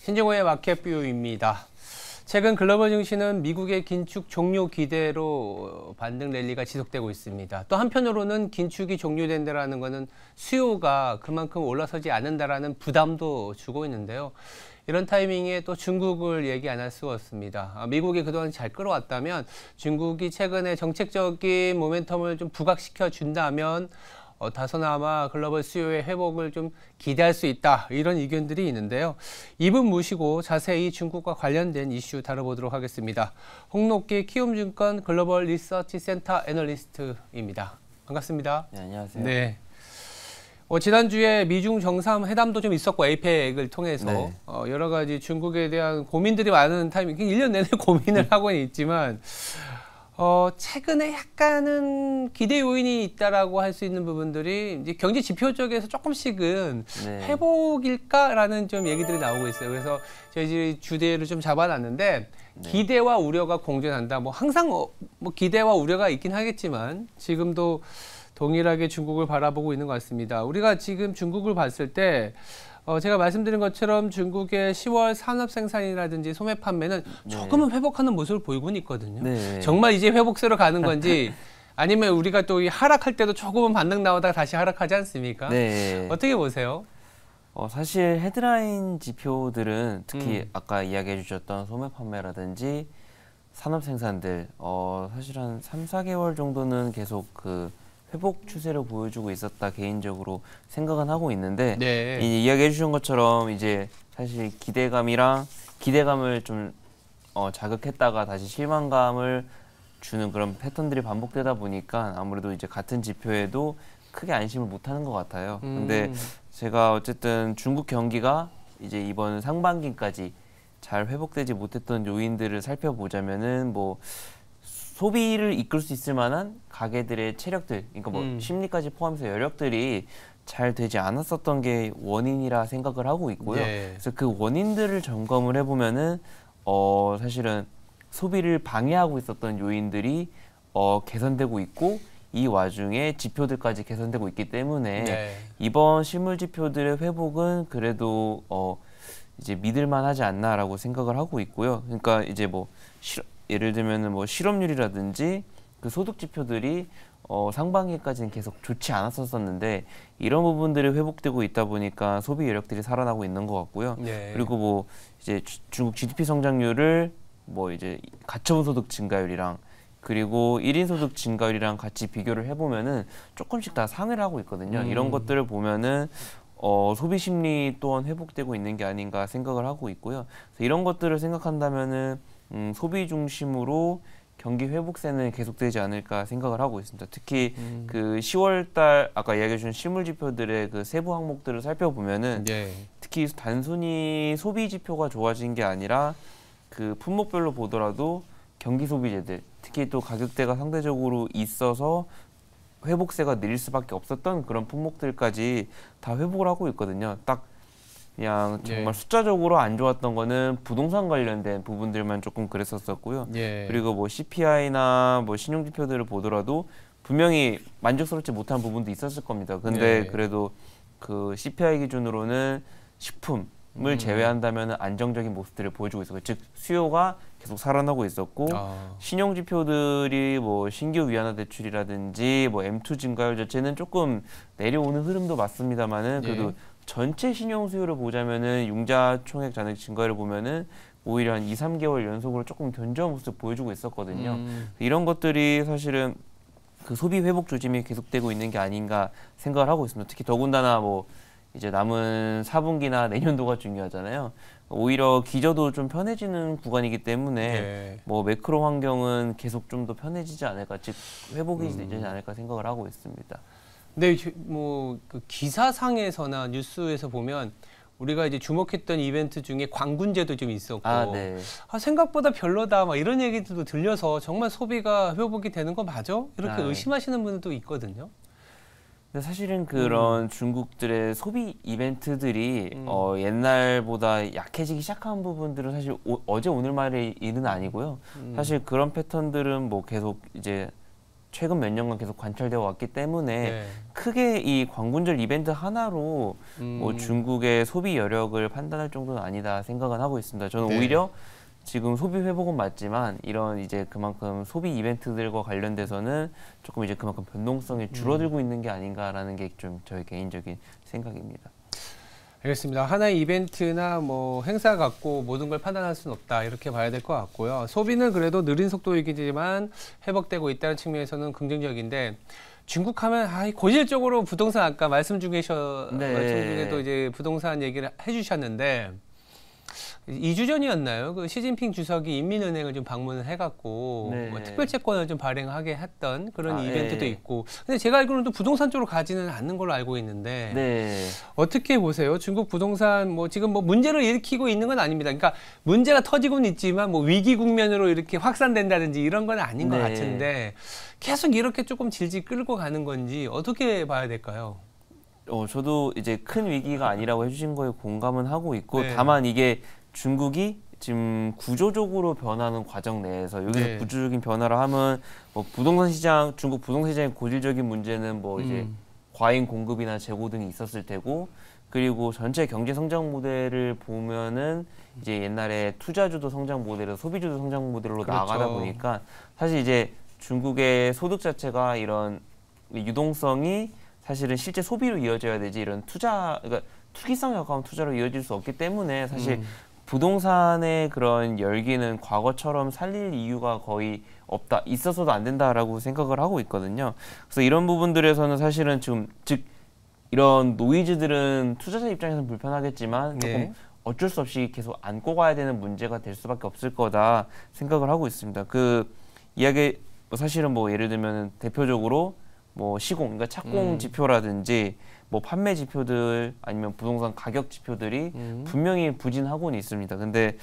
신정호의 마켓뷰입니다. 최근 글로벌 증시는 미국의 긴축 종료 기대로 반등 랠리가 지속되고 있습니다. 또 한편으로는 긴축이 종료된다는 것은 수요가 그만큼 올라서지 않는다라는 부담도 주고 있는데요. 이런 타이밍에 또 중국을 얘기 안 할 수가 없습니다. 미국이 그동안 잘 끌어왔다면 중국이 최근에 정책적인 모멘텀을 좀 부각시켜 준다면 다소나마 글로벌 수요의 회복을 좀 기대할 수 있다, 이런 의견들이 있는데요. 이분 모시고 자세히 중국과 관련된 이슈 다뤄보도록 하겠습니다. 홍록기 키움증권 글로벌 리서치 센터 애널리스트입니다. 반갑습니다. 네, 안녕하세요. 네. 지난주에 미중 정상회담도 좀 있었고, 에이펙을 통해서 네. 여러 가지 중국에 대한 고민들이 많은 타이밍, 1년 내내 고민을 하고는 있지만 최근에 약간은 기대 요인이 있다라고 할 수 있는 부분들이 이제 경제 지표 쪽에서 조금씩은 네. 회복일까라는 좀 얘기들이 나오고 있어요. 그래서 저희 주제를 좀 잡아놨는데, 네. 기대와 우려가 공존한다. 뭐 항상 뭐 기대와 우려가 있긴 하겠지만 지금도 동일하게 중국을 바라보고 있는 것 같습니다. 우리가 지금 중국을 봤을 때 제가 말씀드린 것처럼 중국의 10월 산업 생산이라든지 소매 판매는 조금은 회복하는 모습을 보이고는 있거든요. 네. 정말 이제 회복세로 가는 건지 아니면 우리가 또 하락할 때도 조금은 반등 나오다가 다시 하락하지 않습니까? 네. 어떻게 보세요? 사실 헤드라인 지표들은 특히 아까 이야기해 주셨던 소매 판매라든지 산업 생산들 사실 한 3, 4개월 정도는 계속 그 회복 추세를 보여주고 있었다, 개인적으로 생각은 하고 있는데, 네. 이야기해 주신 것처럼 이제 사실 기대감을 좀 자극했다가 다시 실망감을 주는 그런 패턴들이 반복되다 보니까 아무래도 이제 같은 지표에도 크게 안심을 못하는 것 같아요. 근데 제가 어쨌든 중국 경기가 이제 이번 상반기까지 잘 회복되지 못했던 요인들을 살펴보자면은 뭐 소비를 이끌 수 있을 만한 가게들의 체력들, 그러니까 뭐 심리까지 포함해서 여력들이 잘 되지 않았었던 게 원인이라 생각을 하고 있고요. 네. 그래서 그 원인들을 점검을 해보면은 사실은 소비를 방해하고 있었던 요인들이 개선되고 있고, 이 와중에 지표들까지 개선되고 있기 때문에 네. 이번 실물 지표들의 회복은 그래도 이제 믿을만하지 않나라고 생각을 하고 있고요. 그러니까 이제 뭐 예를 들면은 뭐 실업률이라든지 그 소득 지표들이 상반기까지는 계속 좋지 않았었는데 이런 부분들이 회복되고 있다 보니까 소비 여력들이 살아나고 있는 것 같고요. 네. 그리고 뭐 이제 중국 GDP 성장률을 뭐 이제 가처분 소득 증가율이랑 그리고 1인 소득 증가율이랑 같이 비교를 해보면은 조금씩 다 상회를 하고 있거든요. 이런 것들을 보면은 소비 심리 또한 회복되고 있는 게 아닌가 생각을 하고 있고요. 그래서 이런 것들을 생각한다면은 소비 중심으로 경기 회복세는 계속되지 않을까 생각을 하고 있습니다. 특히 그 10월달 아까 이야기해 주신 실물 지표들의 그 세부 항목들을 살펴보면은 네. 특히 단순히 소비 지표가 좋아진 게 아니라 그 품목별로 보더라도 경기 소비재들, 특히 또 가격대가 상대적으로 있어서 회복세가 느릴 수밖에 없었던 그런 품목들까지 다 회복을 하고 있거든요. 딱 그냥 정말 숫자적으로 안 좋았던 거는 부동산 관련된 부분들만 조금 그랬었고요. 그리고 뭐 CPI나 뭐 신용지표들을 보더라도 분명히 만족스럽지 못한 부분도 있었을 겁니다. 근데 그래도 그 CPI 기준으로는 식품을 제외한다면 안정적인 모습들을 보여주고 있었고, 즉 수요가 계속 살아나고 있었고, 신용지표들이 뭐 신규 위안화 대출이라든지 뭐 M2 증가율 자체는 조금 내려오는 흐름도 맞습니다만은 그래도 전체 신용 수요를 보자면은 융자 총액 잔액 증가를 보면은 오히려 한 2, 3개월 연속으로 조금 견조한 모습을 보여주고 있었거든요. 이런 것들이 사실은 그 소비 회복 조짐이 계속되고 있는 게 아닌가 생각을 하고 있습니다. 특히 더군다나 뭐 이제 남은 4분기나 내년도가 중요하잖아요. 오히려 기저도 좀 편해지는 구간이기 때문에 뭐 매크로 환경은 계속 좀 더 편해지지 않을까, 즉 회복이 되지 않을까 생각을 하고 있습니다. 근데 뭐 그 기사상에서나 뉴스에서 보면 우리가 이제 주목했던 이벤트 중에 광군제도 좀 있었고, 생각보다 별로다, 막 이런 얘기들도 들려서 정말 소비가 회복이 되는 거 맞아? 이렇게 의심하시는 분들도 있거든요. 근데 사실은 그런 중국들의 소비 이벤트들이 옛날보다 약해지기 시작한 부분들은 사실 어제 오늘 말의 일은 아니고요. 사실 그런 패턴들은 뭐 계속 이제 최근 몇 년간 계속 관찰되어 왔기 때문에 네. 크게 이 광군절 이벤트 하나로 뭐 중국의 소비 여력을 판단할 정도는 아니다 생각은 하고 있습니다. 저는 네. 오히려 지금 소비 회복은 맞지만 이런 이제 그만큼 소비 이벤트들과 관련돼서는 조금 이제 그만큼 변동성이 줄어들고 있는 게 아닌가라는 게 좀 저의 개인적인 생각입니다. 알겠습니다. 하나의 이벤트나 뭐 행사 갖고 모든 걸 판단할 수는 없다 이렇게 봐야 될 것 같고요. 소비는 그래도 느린 속도이기지만 회복되고 있다는 측면에서는 긍정적인데 중국 하면 고질적으로 부동산 아까 말씀 중에도 이제 부동산 얘기를 해주셨는데 2주 전이었나요? 그 시진핑 주석이 인민은행을 좀 방문을 해갖고 네. 뭐 특별채권을 좀 발행하게 했던 그런 이벤트도 네. 있고. 근데 제가 알기로는 또 부동산 쪽으로 가지는 않는 걸로 알고 있는데 네. 어떻게 보세요? 중국 부동산 뭐 지금 뭐 문제를 일으키고 있는 건 아닙니다. 그러니까 문제가 터지고는 있지만 뭐 위기 국면으로 이렇게 확산된다든지 이런 건 아닌 것 네. 같은데 계속 이렇게 조금 질질 끌고 가는 건지 어떻게 봐야 될까요? 저도 이제 큰 위기가 아니라고 해주신 거에 공감은 하고 있고 네. 다만 이게 중국이 지금 구조적으로 변하는 과정 내에서 여기서 네. 구조적인 변화를 하면 뭐 부동산 시장, 중국 부동산 시장의 고질적인 문제는 뭐 이제 과잉 공급이나 재고 등이 있었을 테고 그리고 전체 경제 성장 모델을 보면은 이제 옛날에 투자주도 성장 모델에서 소비주도 성장 모델로 그렇죠. 나아가다 보니까 사실 이제 중국의 소득 자체가 이런 유동성이 사실은 실제 소비로 이어져야 되지 이런 그러니까 투기성에 가까운 투자로 이어질 수 없기 때문에 사실 부동산의 그런 열기는 과거처럼 살릴 이유가 거의 없다. 있어서도 안 된다라고 생각을 하고 있거든요. 그래서 이런 부분들에서는 사실은 지금 즉 이런 노이즈들은 투자자 입장에서는 불편하겠지만 조금 네. 어쩔 수 없이 계속 안고 가야 되는 문제가 될 수밖에 없을 거다 생각을 하고 있습니다. 그 이야기 사실은 뭐 예를 들면 대표적으로 뭐 시공, 그러니까 착공 지표라든지 뭐 판매 지표들 아니면 부동산 가격 지표들이 분명히 부진하고는 있습니다. 근데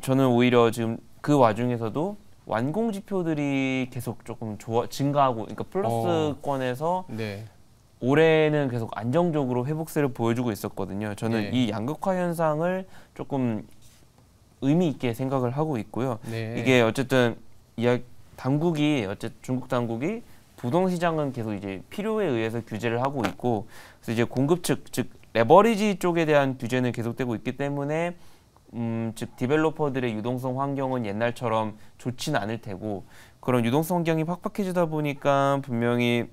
저는 오히려 지금 그 와중에서도 완공 지표들이 계속 조금 증가하고, 그러니까 플러스권에서 네. 올해는 계속 안정적으로 회복세를 보여주고 있었거든요. 저는 네. 이 양극화 현상을 조금 의미 있게 생각을 하고 있고요. 네. 이게 어쨌든 중국 당국이 부동 시장은 계속 이제 필요에 의해서 규제를 하고 있고, 그래서 이제 공급 측, 즉 레버리지 쪽에 대한 규제는 계속되고 있기 때문에 즉 디벨로퍼들의 유동성 환경은 옛날처럼 좋지는 않을 테고, 그런 유동성 환경이 팍팍해지다 보니까 분명히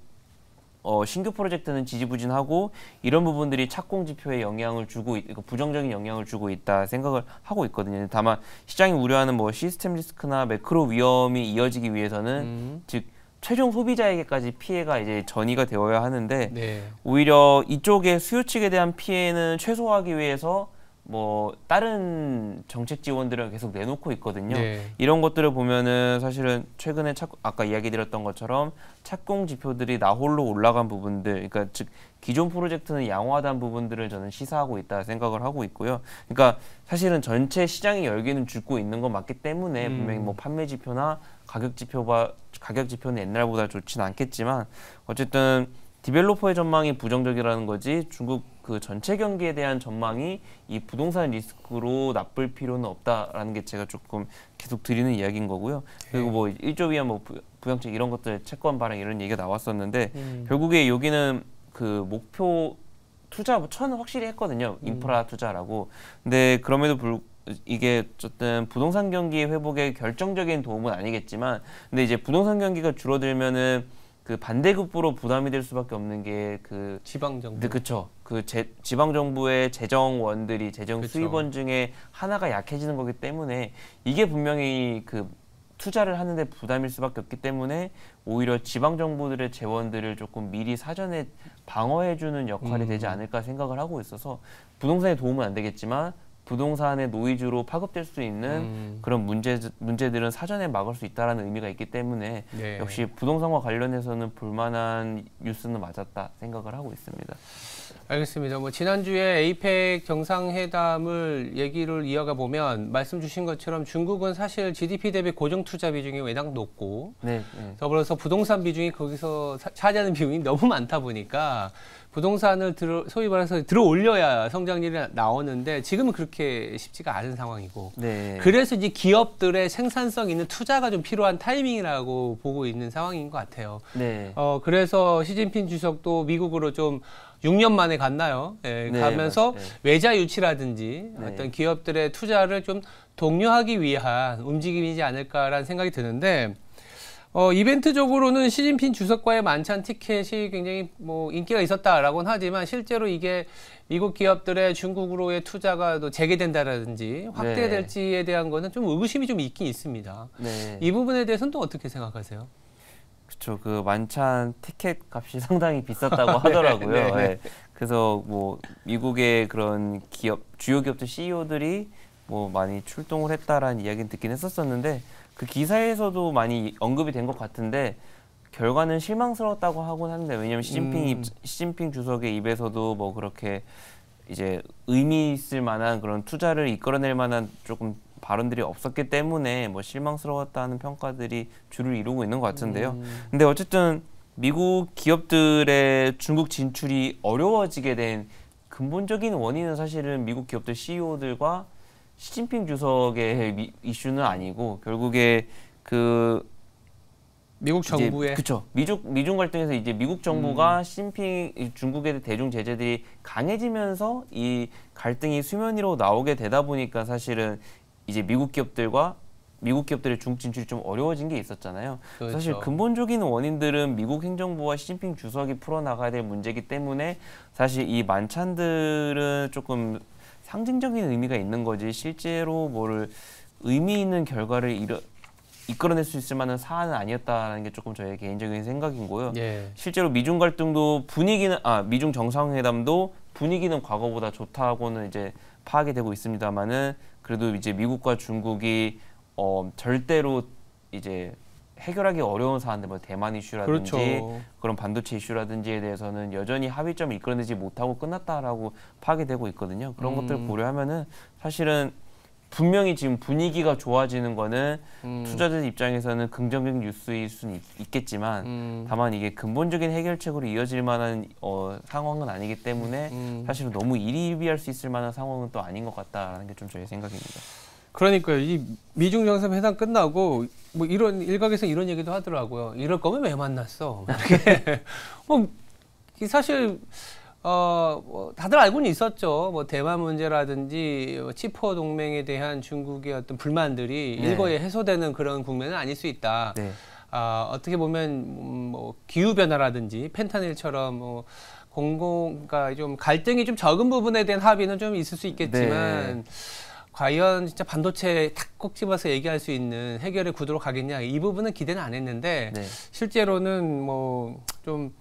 신규 프로젝트는 지지부진하고 이런 부분들이 착공 지표에 영향을 주고 부정적인 영향을 주고 있다 생각을 하고 있거든요. 다만 시장이 우려하는 뭐 시스템 리스크나 매크로 위험이 이어지기 위해서는 즉 최종 소비자에게까지 피해가 이제 전이가 되어야 하는데 네. 오히려 이쪽의 수요 측에 대한 피해는 최소화하기 위해서 뭐 다른 정책 지원들을 계속 내놓고 있거든요. 네. 이런 것들을 보면은 사실은 최근에 아까 이야기 드렸던 것처럼 착공 지표들이 나홀로 올라간 부분들, 그러니까 즉 기존 프로젝트는 양호하다는 부분들을 저는 시사하고 있다 생각을 하고 있고요. 그러니까 사실은 전체 시장의 열기는 죽고 있는 건 맞기 때문에 분명히 뭐 판매 지표나 가격 지표는 옛날보다 좋지는 않겠지만 어쨌든 디벨로퍼의 전망이 부정적이라는 거지 중국 그 전체 경기에 대한 전망이 이 부동산 리스크로 나쁠 필요는 없다라는 게 제가 조금 계속 드리는 이야기인 거고요. 그리고 뭐 1조 위안 뭐 부양책 이런 것들 채권 발행 이런 얘기가 나왔었는데 결국에 여기는 그 목표 투자 천은 확실히 했거든요. 인프라 투자라고. 근데 그럼에도 이게 어쨌든 부동산 경기 회복에 결정적인 도움은 아니겠지만 근데 이제 부동산 경기가 줄어들면은 그 반대급부로 부담이 될 수밖에 없는 게 그 지방 정부. 네, 그렇죠. 그 지방 정부의 재정원들이 재정 그쵸. 수입원 중에 하나가 약해지는 거기 때문에 이게 분명히 그 투자를 하는데 부담일 수밖에 없기 때문에 오히려 지방 정부들의 재원들을 조금 미리 사전에 방어해주는 역할이 되지 않을까 생각을 하고 있어서 부동산에 도움은 안 되겠지만 부동산의 노이즈로 파급될 수 있는 그런 문제들은 사전에 막을 수 있다는 의미가 있기 때문에 네. 역시 부동산과 관련해서는 볼만한 뉴스는 맞았다 생각을 하고 있습니다. 알겠습니다. 뭐 지난주에 에이펙 정상회담을 얘기를 이어가 보면 말씀 주신 것처럼 중국은 사실 GDP 대비 고정 투자 비중이 워낙 높고 네, 네. 더불어서 부동산 비중이 거기서 차지하는 비중이 너무 많다 보니까 부동산을 소위 말해서 들어 올려야 성장률이 나오는데 지금은 그렇게 쉽지가 않은 상황이고 네. 그래서 이제 기업들의 생산성 있는 투자가 좀 필요한 타이밍이라고 보고 있는 상황인 것 같아요. 네. 그래서 시진핑 주석도 미국으로 좀 6년 만에 갔나요? 예, 네, 가면서 맞아요. 외자 유치라든지 네. 어떤 기업들의 투자를 좀 독려하기 위한 움직임이지 않을까라는 생각이 드는데 이벤트적으로는 시진핑 주석과의 만찬 티켓이 굉장히 뭐 인기가 있었다라고는 하지만 실제로 이게 미국 기업들의 중국으로의 투자가 또 재개된다라든지 확대될지에 대한 거는 좀 의구심이 좀 있긴 있습니다. 네. 이 부분에 대해서는 또 어떻게 생각하세요? 그렇죠. 그 만찬 티켓 값이 상당히 비쌌다고 하더라고요. 네, 네. 네. 그래서 뭐 미국의 그런 기업 주요 기업들 CEO들이 뭐 많이 출동을 했다라는 이야기는 듣긴 했었었는데 그 기사에서도 많이 언급이 된 것 같은데 결과는 실망스러웠다고 하곤 하는데 왜냐하면 시진핑 주석의 입에서도 뭐 그렇게 이제 의미 있을 만한 그런 투자를 이끌어낼 만한 조금 발언들이 없었기 때문에 뭐 실망스러웠다는 평가들이 주를 이루고 있는 것 같은데요. 근데 어쨌든 미국 기업들의 중국 진출이 어려워지게 된 근본적인 원인은 사실은 미국 기업들 CEO들과 시진핑 주석의 이슈는 아니고 결국에 그 미국 정부의 그렇죠. 미중 갈등에서 이제 미국 정부가 시진핑 중국의 대중 제재들이 강해지면서 이 갈등이 수면 위로 나오게 되다 보니까 사실은 이제 미국 기업들의 중국 진출이 좀 어려워진 게 있었잖아요. 그렇죠. 사실 근본적인 원인들은 미국 행정부와 시진핑 주석이 풀어나가야 될 문제이기 때문에 사실 이 만찬들은 조금 상징적인 의미가 있는 거지 실제로 뭐를 의미 있는 결과를 이끌어낼 수 있을 만한 사안은 아니었다는 게 조금 저의 개인적인 생각이고요. 예. 실제로 미중 갈등도 미중 정상회담도 분위기는 과거보다 좋다고는 이제 파악이 되고 있습니다만은 그래도 이제 미국과 중국이 절대로 이제 해결하기 어려운 사안들, 뭐 대만 이슈라든지 그렇죠. 그런 반도체 이슈라든지에 대해서는 여전히 합의점을 이끌어내지 못하고 끝났다라고 파악이 되고 있거든요. 그런 것들을 고려하면은 사실은 분명히 지금 분위기가 좋아지는 거는 투자자 입장에서는 긍정적인 뉴스일 수는 있겠지만 다만 이게 근본적인 해결책으로 이어질 만한 상황은 아니기 때문에 사실은 너무 일희일비할 수 있을 만한 상황은 또 아닌 것 같다라는 게 좀 저의 생각입니다. 그러니까요. 이 미중 정상회담 끝나고 뭐 이런 일각에서 이런 얘기도 하더라고요. 이럴 거면 왜 만났어? 이렇게 사실 뭐 다들 알고는 있었죠. 뭐 대만 문제라든지 치포 동맹에 대한 중국의 어떤 불만들이 네. 일거에 해소되는 그런 국면은 아닐 수 있다. 네. 어떻게 보면 뭐 기후 변화라든지 펜타닐처럼 뭐 그러니까 좀 갈등이 좀 적은 부분에 대한 합의는 좀 있을 수 있겠지만. 네. 과연 진짜 반도체 탁 꼭 집어서 얘기할 수 있는 해결의 구도로 가겠냐 이 부분은 기대는 안 했는데 네. 실제로는 뭐 좀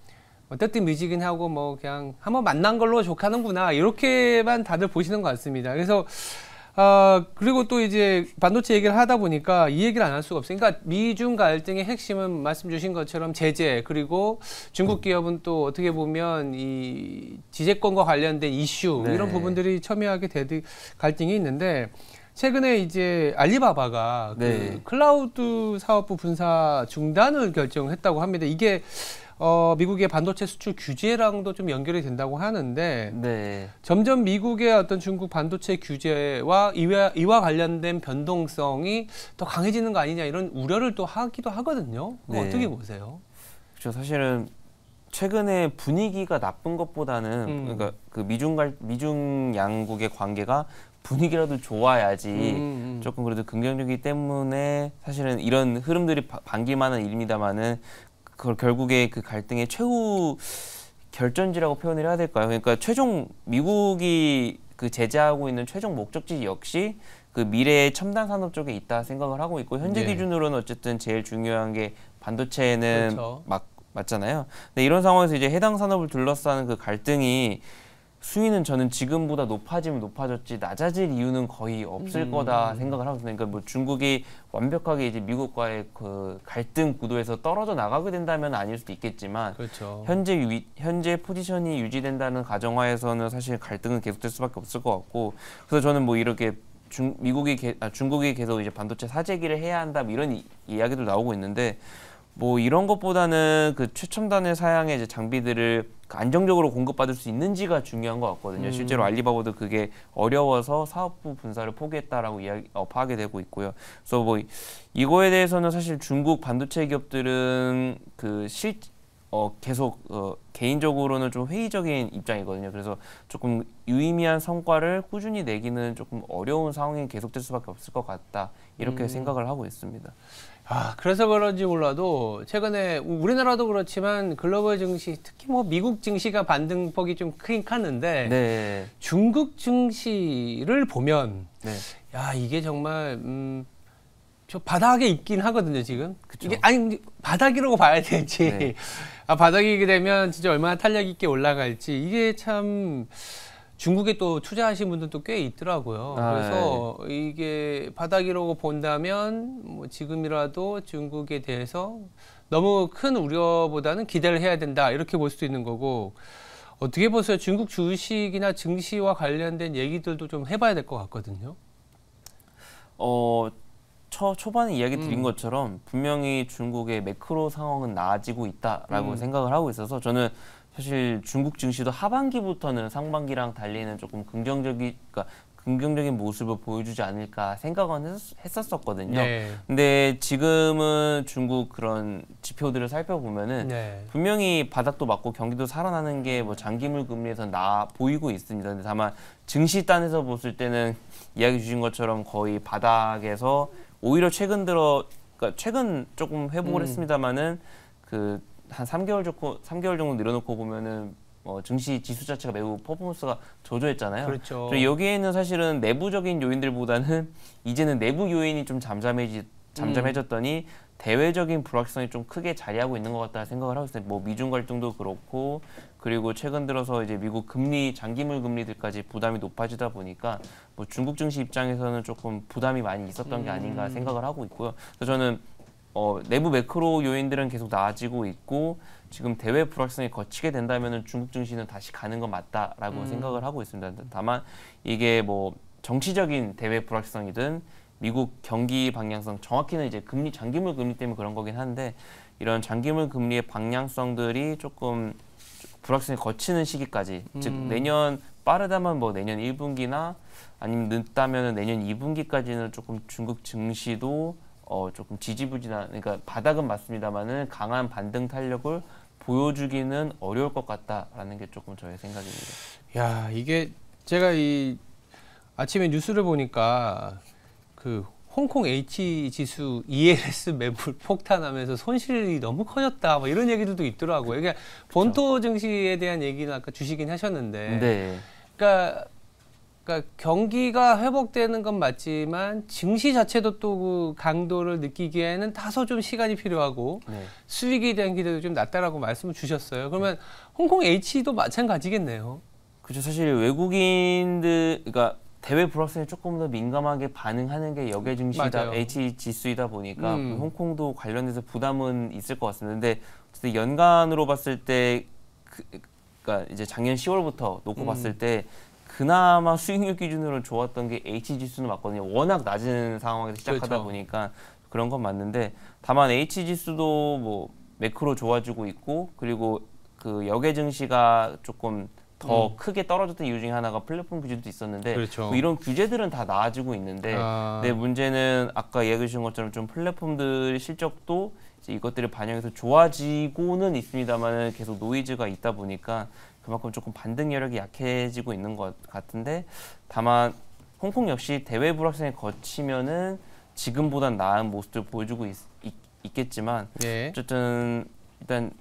뜨뜻미지근하고 뭐 그냥 한번 만난 걸로 족하는구나 이렇게만 다들 보시는 것 같습니다. 그래서 그리고 또 이제 반도체 얘기를 하다 보니까 이 얘기를 안 할 수가 없어요. 그러니까 미중 갈등의 핵심은 말씀 주신 것처럼 제재 그리고 중국 기업은 또 어떻게 보면 이 지재권과 관련된 이슈 네. 이런 부분들이 첨예하게 갈등이 있는데 최근에 이제 알리바바가 네. 그 클라우드 사업부 분사 중단을 결정했다고 합니다. 이게 미국의 반도체 수출 규제랑도 좀 연결이 된다고 하는데 네. 점점 미국의 어떤 중국 반도체 규제와 이와 관련된 변동성이 더 강해지는 거 아니냐 이런 우려를 또 하기도 하거든요. 네. 어떻게 보세요? 그렇죠. 사실은 최근에 분위기가 나쁜 것보다는 그러니까 그 미중 양국의 관계가 분위기라도 좋아야지 조금 그래도 긍정적이기 때문에 사실은 이런 흐름들이 반길만한 일입니다만은 그걸 결국에 그 갈등의 최후 결전지라고 표현을 해야 될까요? 그러니까 최종 미국이 그 제재하고 있는 최종 목적지 역시 그 미래의 첨단 산업 쪽에 있다 생각을 하고 있고 현재 네. 기준으로는 어쨌든 제일 중요한 게 반도체는 그렇죠. 맞잖아요. 근데 이런 상황에서 이제 해당 산업을 둘러싸는 그 갈등이 수위는 저는 지금보다 높아지면 높아졌지 낮아질 이유는 거의 없을 거다 생각을 하거든요. 그러니까 뭐 중국이 완벽하게 이제 미국과의 그 갈등 구도에서 떨어져 나가게 된다면 아닐 수도 있겠지만 그렇죠. 현재 포지션이 유지된다는 가정하에서는 사실 갈등은 계속될 수밖에 없을 것 같고 그래서 저는 뭐 이렇게 중국이 계속 이제 반도체 사재기를 해야 한다 뭐 이런 이야기도 나오고 있는데 뭐 이런 것보다는 그 최첨단의 사양의 이제 장비들을 안정적으로 공급받을 수 있는지가 중요한 것 같거든요. 실제로 알리바바도 그게 어려워서 사업부 분사를 포기했다라고 파악이 되고 있고요. 그래서 뭐 이거에 대해서는 사실 중국 반도체 기업들은 계속 개인적으로는 좀 회의적인 입장이거든요. 그래서 조금 유의미한 성과를 꾸준히 내기는 조금 어려운 상황이 계속될 수밖에 없을 것 같다. 이렇게 생각을 하고 있습니다. 그래서 그런지 몰라도 최근에 우리나라도 그렇지만 글로벌 증시, 특히 뭐 미국 증시가 반등폭이 좀 크긴 컸는데 네. 중국 증시를 보면 네. 야 이게 정말 저 바닥에 있긴 하거든요 지금. 그쵸. 이게 아니 바닥이라고 봐야 될지 네. 바닥이게 되면 진짜 얼마나 탄력 있게 올라갈지 이게 참. 중국에 또 투자하신 분들도 꽤 있더라고요. 그래서 이게 바닥이라고 본다면 뭐 지금이라도 중국에 대해서 너무 큰 우려보다는 기대를 해야 된다 이렇게 볼 수도 있는 거고 어떻게 보세요? 중국 주식이나 증시와 관련된 얘기들도 좀 해봐야 될 것 같거든요. 초반에 이야기 드린 것처럼 분명히 중국의 매크로 상황은 나아지고 있다라고 생각을 하고 있어서 저는 사실 중국 증시도 하반기부터는 상반기랑 달리는 조금 긍정적인 모습을 보여주지 않을까 생각은 했었거든요. 네. 근데 지금은 중국 그런 지표들을 살펴보면은 분명히 바닥도 맞고 경기도 살아나는 게 뭐 장기물 금리에서 보이고 있습니다. 근데 다만 증시 단에서 봤을 때는 이야기 주신 것처럼 거의 바닥에서 오히려 최근 조금 회복을 했습니다만은 한 3개월 정도 내려놓고 보면은 증시 지수 자체가 매우 퍼포먼스가 저조했잖아요. 그렇죠. 여기에는 사실은 내부적인 요인들보다는 이제는 내부 요인이 좀 잠잠해졌더니 대외적인 불확실성이 좀 크게 자리하고 있는 것 같다 생각을 하고 있어요. 뭐 미중 갈등도 그렇고 그리고 최근 들어서 이제 미국 장기물 금리들까지 부담이 높아지다 보니까 뭐 중국 증시 입장에서는 조금 부담이 많이 있었던 게 아닌가 생각을 하고 있고요. 그래서 저는 내부 매크로 요인들은 계속 나아지고 있고 지금 대외 불확실성이 거치게 된다면 중국 증시는 다시 가는 건 맞다라고 생각을 하고 있습니다. 다만 이게 뭐 정치적인 대외 불확실성이든 미국 경기 방향성 정확히는 이제 장기물 금리 때문에 그런 거긴 한데 이런 장기물 금리의 방향성들이 조금 불확실성이 거치는 시기까지 즉 내년 빠르다면 뭐 내년 1분기나 아니면 늦다면 내년 2분기까지는 조금 중국 증시도 조금 지지부진한, 그러니까 바닥은 맞습니다만은 강한 반등 탄력을 보여주기는 어려울 것 같다라는 게 조금 저의 생각입니다. 야, 이게 제가 이 아침에 뉴스를 보니까 그 홍콩 H 지수 ELS 매물 폭탄하면서 손실이 너무 커졌다, 뭐 이런 얘기들도 있더라고요. 이게 본토 증시에 대한 얘기는 아까 주시긴 하셨는데, 네. 그러니까 경기가 회복되는 건 맞지만 증시 자체도 또 그 강도를 느끼기에는 다소 좀 시간이 필요하고 수익에 대한 기대도 좀 낮다라고 말씀을 주셨어요. 그러면 홍콩 H도 마찬가지겠네요. 그렇죠. 사실 외국인들, 그러니까 대외 불확실성에 조금 더 민감하게 반응하는 게 역외 증시다, H 지수이다 보니까 홍콩도 관련해서 부담은 있을 것 같습니다. 근데 어쨌든 연간으로 봤을 때, 그러니까 이제 작년 10월부터 놓고 봤을 때. 그나마 수익률 기준으로 좋았던 게 H 지수는 맞거든요. 워낙 낮은 상황에서 시작하다 보니까 그런 건 맞는데 다만 H 지수도 뭐 매크로 좋아지고 있고 그리고 그 역외 증시가 조금 더 크게 떨어졌던 이유 중에 하나가 플랫폼 규제도 있었는데 뭐 이런 규제들은 다 나아지고 있는데 근데 문제는 아까 얘기해 주신 것처럼 좀 플랫폼들 실적도 이제 이것들을 반영해서 좋아지고는 있습니다만 계속 노이즈가 있다 보니까 그만큼 조금 반등 여력이 약해지고 있는 것 같은데 다만 홍콩 역시 대외 불확실성에 거치면은 지금보단 나은 모습을 보여주고 있겠지만 어쨌든 일단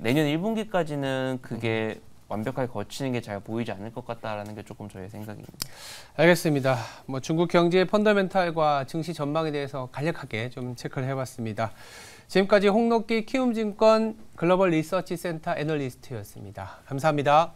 내년 1분기까지는 그게 완벽하게 거치는 게 잘 보이지 않을 것 같다라는 게 조금 저의 생각입니다. 알겠습니다. 뭐 중국 경제의 펀더멘탈과 증시 전망에 대해서 간략하게 좀 체크를 해봤습니다. 지금까지 홍록기 키움증권 글로벌 리서치 센터 애널리스트였습니다. 감사합니다.